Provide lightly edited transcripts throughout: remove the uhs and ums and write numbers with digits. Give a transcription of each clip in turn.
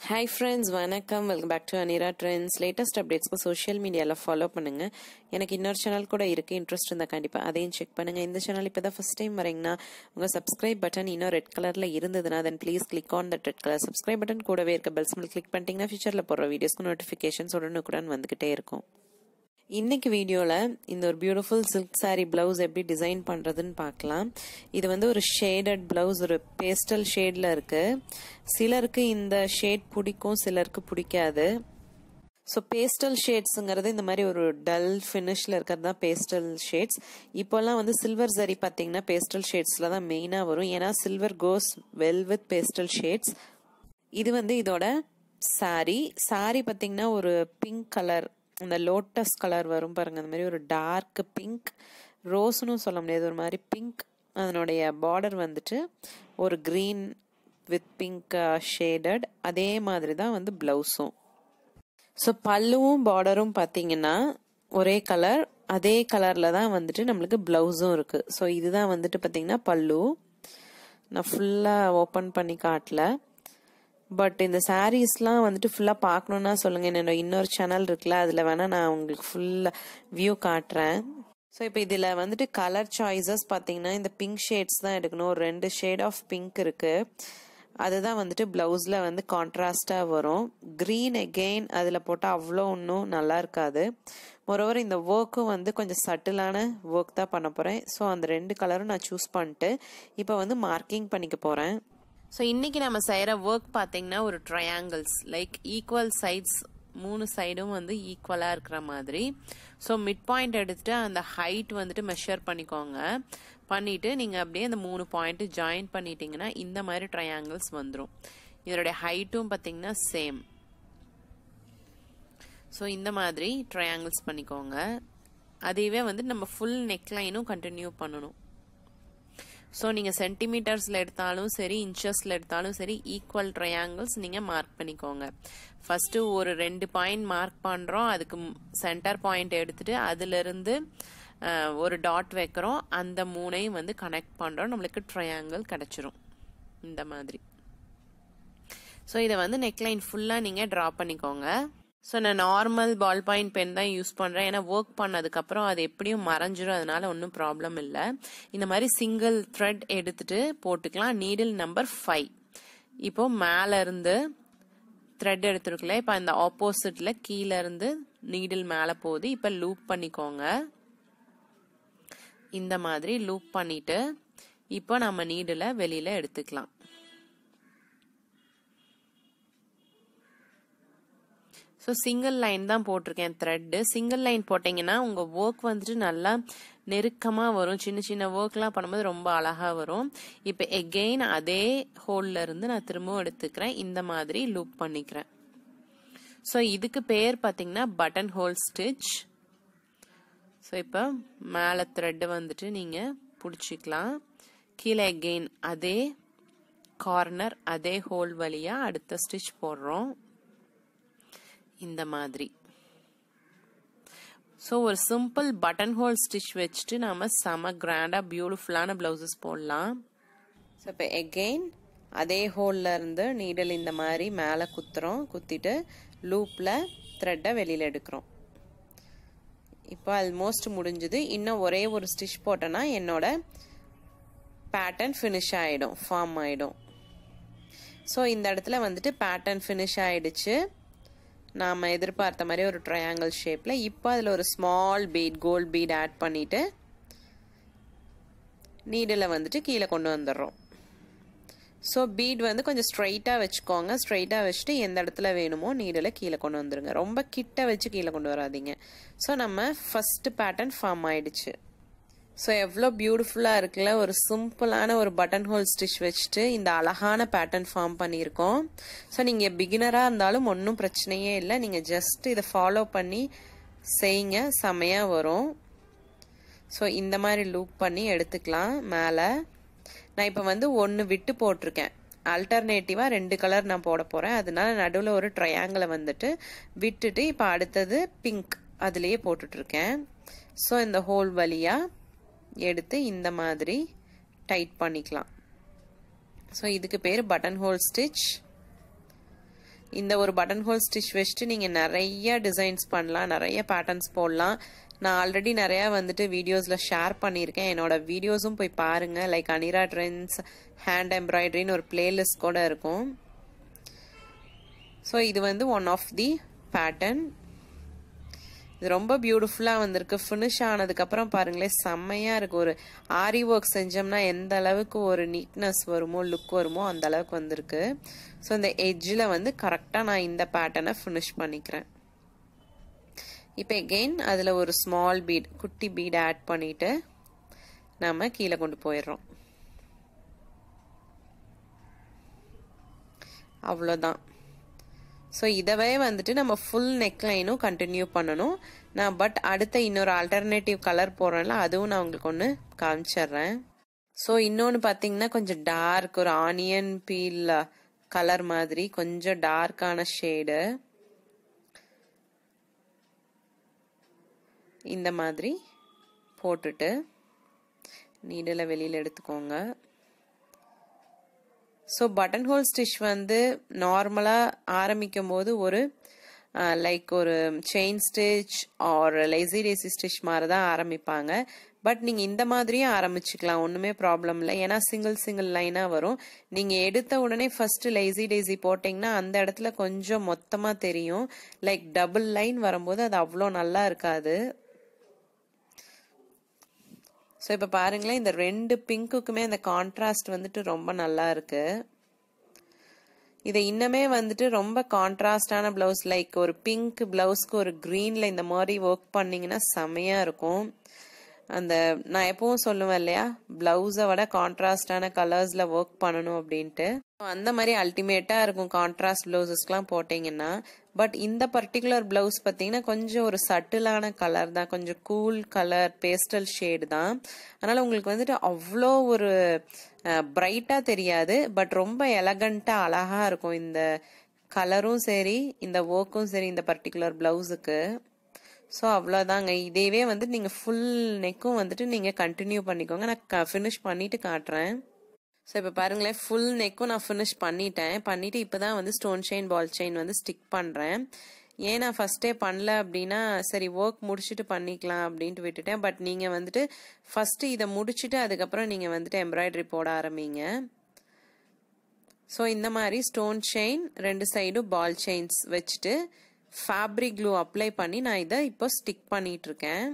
Hi friends, வணக்கம். Welcome back to Anira Trendz. Latest updates को social media ला follow பண்ணுங்க. எனக்கு இன்னொரு channel கூட இருக்கு, interest இருந்தா கண்டிப்பா அதையும் check பண்ணுங்க. இந்த channel இப்பதான் first time வரீங்கன்னா உங்க subscribe button இன்னும் red colorல இருந்ததுனா then please click on that red color subscribe button. கூடவே இருக்க bell symbol click பண்ணிட்டீங்கன்னா futureல போடுற வீடியோஸ்க்கு notifications உடனுக்குடன் வந்துகிட்டே இருக்கும். இன்னைக்கு வீடியோல இந்த ஒரு பியூட்டிஃபுல் சில்க் saree blouse எப்படி டிசைன் பண்றதுன்னு பார்க்கலாம். இது வந்து ஒரு ஷேடட் blouse, ஒரு பேஸ்டல் ஷேட்ல இருக்கு. சிலருக்கு இந்த ஷேட் பிடிக்கும், சிலருக்கு பிடிக்காது. ஸோ பேஸ்டல் ஷேட்ஸுங்கிறது இந்த மாதிரி ஒரு டல் ஃபினிஷ்ல இருக்கிறது தான் பேஸ்டல் ஷேட்ஸ். இப்போல்லாம் வந்து சில்வர் சரி பார்த்தீங்கன்னா பேஸ்டல் ஷேட்ஸ்ல தான் மெயினாக வரும், ஏன்னா silver cos well with pastel shades. இது வந்து இதோட saree பார்த்தீங்கன்னா ஒரு பிங்க் கலர், இந்த லோட்டஸ் கலர் வரும் பாருங்க, அந்த மாதிரி ஒரு டார்க் பிங்க், ரோஸ்னு சொல்ல முடியாது, ஒரு மாதிரி பிங்க். அதனுடைய பார்டர் வந்துட்டு ஒரு கிரீன் வித் பிங்க் ஷேடட். அதே மாதிரி தான் வந்து பிளவுஸும். ஸோ பல்லுவும் பார்டரும் பார்த்தீங்கன்னா ஒரே கலர், அதே கலர்ல தான் வந்துட்டு நம்மளுக்கு பிளவுஸும் இருக்கு. ஸோ இதுதான் வந்துட்டு பார்த்தீங்கன்னா பல்லு. நான் ஃபுல்லா ஓப்பன் பண்ணி காட்டல, பட் இந்த சாரீஸ்லாம் வந்துட்டு ஃபுல்லாக பார்க்கணுன்னா சொல்லுங்க. என்னோட இன்னொரு சேனல் இருக்குல்ல, அதில் வேணா நான் உங்களுக்கு ஃபுல்லாக வியூ காட்டுறேன். ஸோ இப்போ இதில் வந்துட்டு கலர் சாய்ஸஸ் பார்த்தீங்கன்னா இந்த பிங்க் ஷேட்ஸ் தான் எடுக்கணும். ஒரு 2 ஷேட் ஆஃப் பிங்க் இருக்கு, அதுதான் வந்துட்டு பிளவுஸ்ல வந்து கான்ட்ராஸ்டாக வரும். கிரீன் அகெயின் அதில் போட்டால் அவ்வளோ ஒன்றும் நல்லா இருக்காது. மொரோவர் இந்த ஒர்க்கும் வந்து கொஞ்சம் சட்டிலான ஒர்க் தான் பண்ண போகிறேன். ஸோ அந்த 2 கலரும் நான் சூஸ் பண்ணிட்டு இப்போ வந்து மார்க்கிங் பண்ணிக்க போகிறேன். ஸோ இன்னைக்கு நம்ம செய்கிற ஒர்க் பார்த்தீங்கன்னா ஒரு ட்ரையாங்கிள்ஸ், லைக் ஈக்குவல் சைட்ஸ், 3 சைடும் வந்து ஈக்குவலாக இருக்கிற மாதிரி. ஸோ மிட் பாயிண்ட் எடுத்துட்டு அந்த ஹைட் வந்துட்டு மெஷர் பண்ணிக்கோங்க. பண்ணிட்டு நீங்கள் அப்படியே அந்த 3 பாயிண்ட் ஜாயின் பண்ணிட்டீங்கன்னா இந்த மாதிரி ட்ரையாங்கிள்ஸ் வந்துடும். இதனுடைய ஹைட்டும் பார்த்தீங்கன்னா சேம். ஸோ இந்த மாதிரி ட்ரையாங்கிள்ஸ் பண்ணிக்கோங்க. அதுவே வந்து நம்ம ஃபுல் நெக்லைனும் கண்டினியூ பண்ணணும். ஸோ நீங்கள் சென்டிமீட்டர்ஸில் எடுத்தாலும் சரி, இன்ச்சஸில் எடுத்தாலும் சரி, ஈக்குவல் ட்ரையாங்கிள்ஸ் நீங்கள் மார்க் பண்ணிக்கோங்க. ஃபர்ஸ்ட் ஒரு 2 பாயிண்ட் மார்க் பண்ணுறோம், அதுக்கு சென்டர் பாயிண்ட் எடுத்துட்டு அதிலிருந்து ஒரு டாட் வைக்கிறோம், அந்த 3ஐயும் வந்து கனெக்ட் பண்ணுறோம், நம்மளுக்கு ட்ரையாங்கிள் கிடைச்சிரும் இந்த மாதிரி. ஸோ இதை வந்து நெக்லைன் ஃபுல்லாக நீங்கள் ட்ரா பண்ணிக்கோங்க. ஸோ நான் நார்மல் பால் பாயிண்ட் பென் தான் யூஸ் பண்ணுறேன், ஏன்னா ஒர்க் பண்ணதுக்கப்புறம் அது எப்படியும் மறைஞ்சிரும், அதனால ஒன்றும் ப்ராப்ளம் இல்லை. இந்த மாதிரி சிங்கிள் த்ரெட் எடுத்துட்டு போட்டுக்கலாம். Needle number 5. இப்போ மேலே இருந்து த்ரெட் எடுத்துருக்கல, இப்போ அந்த ஆப்போசிட்ல கீழே இருந்து நீடில் மேலே போகுது. இப்போ லூப் பண்ணிக்கோங்க. இந்த மாதிரி லூப் பண்ணிட்டு இப்போ நம்ம நீடில் வெளியில எடுத்துக்கலாம். ஸோ சிங்கிள் லைன் தான் போட்டிருக்கேன் த்ரெட்டு. சிங்கிள் லைன் போட்டிங்கன்னா உங்கள் ஒர்க் வந்துட்டு நல்லா நெருக்கமாக வரும். சின்ன சின்ன ஒர்க்லாம் பண்ணும்போது ரொம்ப அழகாக வரும். இப்போ எகெயின் அதே ஹோல்ல இருந்து நான் திரும்பவும் எடுத்துக்கிறேன், இந்த மாதிரி லூப் பண்ணிக்கிறேன். ஸோ இதுக்கு பேர் பார்த்தீங்கன்னா பட்டன் ஹோல் ஸ்டிச். ஸோ இப்போ மேலே த்ரெட்டு வந்துட்டு நீங்கள் பிடிச்சிக்கலாம். கீழே எகெயின் அதே கார்னர் அதே ஹோல் வழியாக அடுத்த ஸ்டிச் போடுறோம் இந்த மாதிரி. ஸோ ஒரு சிம்பிள் பட்டன் ஹோல் ஸ்டிச் வச்சுட்டு நம்ம செம கிராண்டாக பியூட்டிஃபுல்லான பிளவுசஸ் போடலாம். ஸோ இப்போ எகெயின் அதே ஹோல்ல இருந்து நீடல் இந்த மாதிரி மேலே குத்துறோம், குத்திட்டு லூப்பில் த்ரெட்டை வெளியில் எடுக்கிறோம். இப்போ ஆல்மோஸ்ட் முடிஞ்சது. இன்னும் ஒரே ஒரு ஸ்டிச் போட்டோன்னா என்னோட பேட்டர்ன் ஃபினிஷ் ஆகிடும், ஃபார்ம் ஆகிடும். ஸோ இந்த இடத்துல வந்துட்டு பேட்டர்ன் ஃபினிஷ் ஆகிடுச்சு, நாம் எதிர்பார்த்த மாதிரி ஒரு ட்ரையாங்கிள் ஷேப்பில். இப்போ அதில் ஒரு small bead, gold bead add பண்ணிவிட்டு நீடில் வந்துட்டு கீழே கொண்டு வந்துடுறோம். ஸோ பீட் வந்து கொஞ்சம் ஸ்ட்ரைட்டாக வச்சுக்கோங்க. ஸ்ட்ரைட்டாக வச்சுட்டு எந்த இடத்துல வேணுமோ நீடில் கீழே கொண்டு வந்துடுங்க, ரொம்ப கிட்ட வச்சு கீழே கொண்டு வராதிங்க. ஸோ நம்ம ஃபர்ஸ்ட் பேட்டர்ன் ஃபார்ம் ஆயிடுச்சு. ஸோ எவ்வளோ பியூட்டிஃபுல்லாக இருக்குல்ல, ஒரு சிம்பிளான ஒரு பட்டன் ஹோல் ஸ்டிச் வச்சுட்டு இந்த அழகான பேட்டர்ன் ஃபார்ம் பண்ணியிருக்கோம். ஸோ நீங்கள் பிகினராக இருந்தாலும் ஒன்றும் பிரச்சனையே இல்லை, நீங்கள் ஜஸ்ட் இதை ஃபாலோ பண்ணி செய்யுங்க, செமையாக வரும். ஸோ இந்த மாதிரி லூப் பண்ணி எடுத்துக்கலாம். மேலே நான் இப்போ வந்து 1 விட்டு போட்டிருக்கேன், ஆல்டர்னேட்டிவாக 2 கலர் நான் போட போகிறேன், அதனால நடுவில் ஒரு ட்ரையாங்கிளை வந்துட்டு விட்டுட்டு இப்போ அடுத்தது பிங்க் அதுலேயே போட்டுட்ருக்கேன். ஸோ இந்த ஹோல் வழியாக எடுத்து இந்த மாதிரி டைட் பண்ணிக்கலாம். ஸோ இதுக்கு பேர் பட்டன் ஹோல் ஸ்டிச். இந்த ஒரு பட்டன் ஹோல் ஸ்டிச் வச்சுட்டு நீங்கள் நிறைய டிசைன்ஸ் பண்ணலாம், நிறைய பேட்டர்ன்ஸ் போடலாம். நான் ஆல்ரெடி நிறையா வந்துட்டு வீடியோஸில் ஷேர் பண்ணியிருக்கேன். என்னோட வீடியோஸும் போய் பாருங்கள். லைக் அனிரா ட்ரெண்ட்ஸ் ஹேண்ட் எம்ப்ராய்டரின்னு ஒரு பிளேலிஸ்ட் கூட இருக்கும். ஸோ இது வந்து ஒன் ஆஃப் தி பேட்டர்ன். இது ரொம்ப பியூட்டிஃபுல்லாக வந்திருக்கு. ஃபினிஷ் ஆனதுக்கப்புறம் பாருங்களேன், செம்மையாக இருக்குது. ஒரு ஆரி ஒர்க் செஞ்சோம்னா எந்த அளவுக்கு ஒரு நீட்னஸ் வருமோ, லுக் வருமோ அந்த அளவுக்கு வந்திருக்கு. ஸோ இந்த எட்ஜில் வந்து கரெக்டாக நான் இந்த பேட்டர்னை ஃபினிஷ் பண்ணிக்கிறேன். இப்போ எகெயின் அதில் ஒரு ஸ்மால் பீட், குட்டி பீட் ஆட் பண்ணிவிட்டு நம்ம கீழே கொண்டு போயிடுறோம். அவ்வளோதான். ஸோ இதவே வந்துட்டு நம்ம ஃபுல் நெக்லைனும் கண்டினியூ பண்ணணும். நான் பட் அடுத்த இன்னொரு ஆல்டர்னேட்டிவ் கலர் போடுறேன்ல, அதுவும் நான் உங்களுக்கு ஒன்று காமிச்சிட்றேன். ஸோ இன்னொன்று பார்த்தீங்கன்னா கொஞ்சம் டார்க், ஒரு ஆனியன் பீல் கலர் மாதிரி கொஞ்சம் டார்க்கான ஷேடு இந்த மாதிரி போட்டுட்டு நீடில் வெளியில் எடுத்துக்கோங்க. ஸோ பட்டன் ஹோல் ஸ்டிச் வந்து நார்மலாக ஆரம்பிக்கும் போது ஒரு லைக் ஒரு chain stitch or lazy daisy stitch மாதிரி தான் ஆரம்பிப்பாங்க. பட் நீங்கள் இந்த மாதிரியும் ஆரம்பிச்சுக்கலாம், ஒன்றுமே ப்ராப்ளம் இல்லை. ஏன்னா சிங்கிள் லைனாக வரும். நீங்கள் எடுத்த உடனே ஃபர்ஸ்ட் லேசி டேசி போட்டிங்கன்னா அந்த இடத்துல கொஞ்சம் மொத்தமாக தெரியும். லைக் டபுள் லைன் வரும்போது அது அவ்வளோ நல்லா இருக்காது. ஸோ இப்போ பாருங்களேன், இந்த ரெண்டு பிங்க்குக்குமே இந்த கான்ட்ராஸ்ட் வந்துட்டு ரொம்ப நல்லா இருக்கு. இதை இன்னமே வந்துட்டு ரொம்ப கான்ட்ராஸ்டான பிளவுஸ், லைக் ஒரு பிங்க் பிளவுஸ்க்கு ஒரு கிரீன்ல இந்த மாதிரி ஒர்க் பண்ணீங்கன்னா செமையா இருக்கும். அந்த நான் எப்பவும் சொல்லுவேன் இல்லையா, பிளவுஸை விட கான்ட்ராஸ்டான கலர்ஸ்ல ஒர்க் பண்ணணும் அப்படின்ட்டு. அந்த மாதிரி அல்டிமேட்டா இருக்கும் கான்ட்ராஸ்ட் பிளவுசஸ்க்குலாம் போட்டீங்கன்னா. பட் இந்த பர்டிகுலர் பிளவுஸ் பார்த்தீங்கன்னா கொஞ்சம் ஒரு சட்டிலான கலர் தான், கொஞ்சம் கூல் கலர் பேஸ்டல் ஷேடு தான். அதனால உங்களுக்கு வந்துட்டு அவ்வளோ ஒரு பிரைட்டா தெரியாது, பட் ரொம்ப எலகண்டா அழகா இருக்கும். இந்த கலரும் சரி, இந்த ஒர்க்கும் சரி இந்த பர்டிகுலர் பிளவுஸுக்கு. ஸோ அவ்வளோதாங்க. இதேவே வந்துட்டு நீங்கள் ஃபுல் நெக்கும் வந்துட்டு நீங்கள் கண்டினியூ பண்ணிக்கோங்க. நான் ஃபினிஷ் பண்ணிட்டு காட்டுறேன். ஸோ இப்போ பாருங்களேன், ஃபுல் நெக்கும் நான் ஃபினிஷ் பண்ணிட்டு இப்போ தான் வந்து ஸ்டோன் செயின் பால் செயின் வந்து ஸ்டிக் பண்ணுறேன். ஏன் நான் ஃபர்ஸ்டே பண்ணல அப்படின்னா சரி ஒர்க் முடிச்சுட்டு பண்ணிக்கலாம் அப்படின்ட்டு விட்டுட்டேன். பட் நீங்கள் வந்துட்டு ஃபர்ஸ்ட் இதை முடிச்சுட்டு அதுக்கப்புறம் நீங்கள் வந்துட்டு எம்ப்ராய்டரி போட ஆரம்பிங்க. ஸோ இந்த மாதிரி ஸ்டோன் செயின் ரெண்டு சைடும் பால் செயின்ஸ் வச்சுட்டு ஃபேப்ரிக் க்ளூ அப்ளை பண்ணி நான் இதை இப்போ ஸ்டிக் பண்ணிட்டு இருக்கேன்.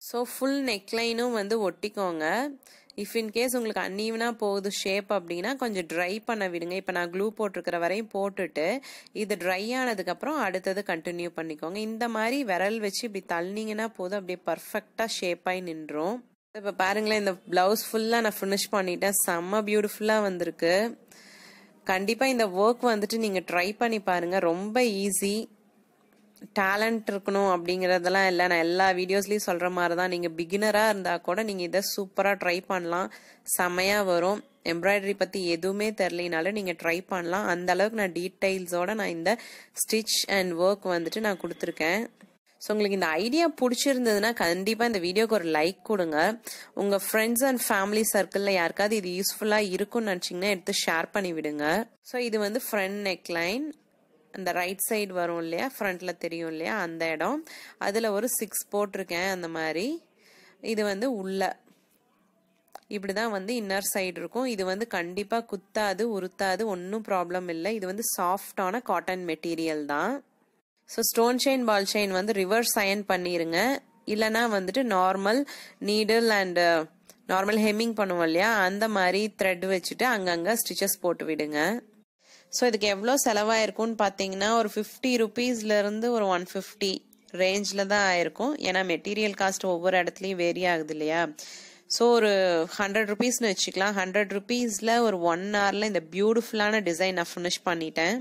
ஸோ ஃபுல் நெக்லைனும் வந்து ஒட்டிக்கோங்க. இஃப் இன்கேஸ் உங்களுக்கு அன்ஈவனாக போகுது ஷேப் அப்படின்னா கொஞ்சம் ட்ரை பண்ண விடுங்க. இப்போ நான் க்ளூ போட்டிருக்கிற வரையும் போட்டுட்டு இது ட்ரை ஆனதுக்கப்புறம் அடுத்தது கண்டினியூ பண்ணிக்கோங்க. இந்த மாதிரி விரல் வச்சு இப்படி தள்ளினீங்கன்னா போதும், அப்படியே பர்ஃபெக்டாக ஷேப்பாகி நின்றோம். இப்போ பாருங்களேன், இந்த பிளவுஸ் ஃபுல்லாக நான் ஃபினிஷ் பண்ணிட்டேன். செம்ம பியூட்டிஃபுல்லாக வந்திருக்கு. கண்டிப்பாக இந்த ஒர்க் வந்துட்டு நீங்கள் ட்ரை பண்ணி பாருங்கள். ரொம்ப ஈஸி. டேலண்ட் இருக்கணும் அப்படிங்கிறதெல்லாம் இல்லை. நான் எல்லா வீடியோஸ்லையும் சொல்கிற மாதிரி தான், நீங்கள் பிகினராக இருந்தால் கூட நீங்கள் இதை சூப்பராக ட்ரை பண்ணலாம், செமையாக வரும். எம்ப்ராய்டரி பற்றி எதுவுமே தெரியலனாலும் நீங்கள் ட்ரை பண்ணலாம். அந்த அளவுக்கு நான் டீட்டெயில்ஸோட நான் இந்த ஸ்டிச் அண்ட் ஒர்க் வந்துட்டு நான் கொடுத்துருக்கேன். ஸோ உங்களுக்கு இந்த ஐடியா பிடிச்சிருந்ததுன்னா கண்டிப்பாக இந்த வீடியோக்கு ஒரு லைக் கொடுங்க. உங்கள் ஃப்ரெண்ட்ஸ் அண்ட் ஃபேமிலி சர்க்கிளில் யாருக்காவது இது யூஸ்ஃபுல்லாக இருக்கும்னு நினச்சிங்கன்னா எடுத்து ஷேர் பண்ணி விடுங்க. ஸோ இது வந்து ஃப்ரண்ட் நெக்லைன், அந்த ரைட் சைடு வரும் இல்லையா, ஃப்ரண்ட்ல தெரியும் இல்லையா அந்த இடம், அதில் ஒரு 6 போட்டிருக்கேன். அந்த மாதிரி இது வந்து உள்ள இப்படிதான் வந்து இன்னர் சைடு இருக்கும். இது வந்து கண்டிப்பாக குத்தாது, உருத்தாது, ஒன்றும் ப்ராப்ளம் இல்லை. இது வந்து சாஃப்டான காட்டன் மெட்டீரியல் தான். So stone chain ball chain வந்து ரிவர்ஸ் அயன் பண்ணிருங்க. இல்லைனா வந்துட்டு normal needle and normal hemming பண்ணுவோம் இல்லையா, அந்த மாதிரி த்ரெட் வச்சுட்டு அங்கங்கே ஸ்டிச்சஸ் போட்டு விடுங்க. ஸோ இதுக்கு எவ்வளோ செலவாயிருக்கும்னு பார்த்தீங்கன்னா ஒரு 50 ருபீஸ்லேருந்து ஒரு 150 ரேஞ்சில் தான் ஆயிருக்கும். ஏன்னா மெட்டீரியல் காஸ்ட் ஒவ்வொரு இடத்துலையும் வேரி ஆகுது இல்லையா. ஸோ ஒரு 100 ருபீஸ்னு வச்சுக்கலாம். 100 ருபீஸில் ஒரு 1 ஹவரில் இந்த பியூட்டிஃபுல்லான டிசைன் நான் ஃபினிஷ் பண்ணிட்டேன்.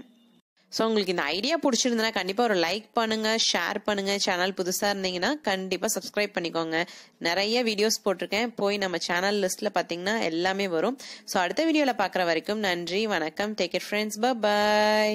ஸோ உங்களுக்கு இந்த ஐடியா பிடிச்சிருந்ததுன்னா கண்டிப்பாக ஒரு லைக் பண்ணுங்க, ஷேர் பண்ணுங்க. சேனல் புதுசாக இருந்தீங்கன்னா கண்டிப்பாக சப்ஸ்கிரைப் பண்ணிக்கோங்க. நிறைய வீடியோஸ் போட்டிருக்கேன், போய் நம்ம சேனல் லிஸ்ட்டில் பார்த்தீங்கன்னா எல்லாமே வரும். ஸோ அடுத்த வீடியோவில் பார்க்குற வரைக்கும் நன்றி, வணக்கம், டேக் கேர் ஃப்ரெண்ட்ஸ், பை.